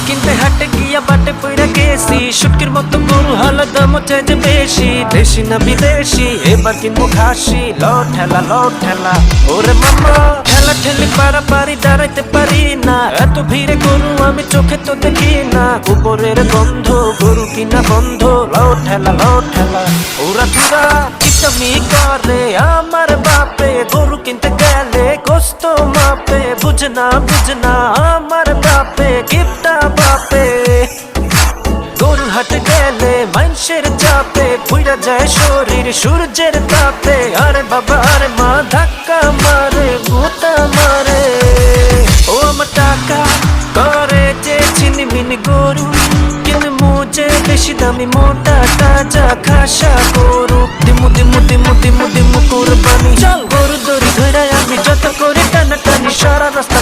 কিনতে হাটে গিয়া বাটে পইরা গেছি শুটকির মতো গরু হলো দাম হচ্ছে যে বেশি দেশি না বিদেশি এবার কিনবো খাসি লো ঠেলা ওরে মামা ঠেলা ঠেলি পারাপারি দাঁড়াইতে পারি না এত ভিড়ে গরু আমি চোখে তো দেখি না গোবরের গন্ধ গরু কিনা বন্ধ লো ঠেলা ওরা ধুরা কিটামি করে আমার বাপে গরু কিনতে গেলে কষ্ট মাপে বুঝনা আমার বাপে গিফটা বাপে গরুর হাটে গেলে মানুষের চাপে পুইরা যায় শরীর সূর্যের তাপে আরে বাবা আরে মা ধাক্কা মারে গোতা মারে ও আমার টাকা করে যে ছিনিমিনি গরু কিনে মুজে বেশি দামি মোটা তাজা খাসা গরু দিমু কুরবানি চল গরু দড়ি ধরে আমি যত করে টানাটানি সারা রাস্তা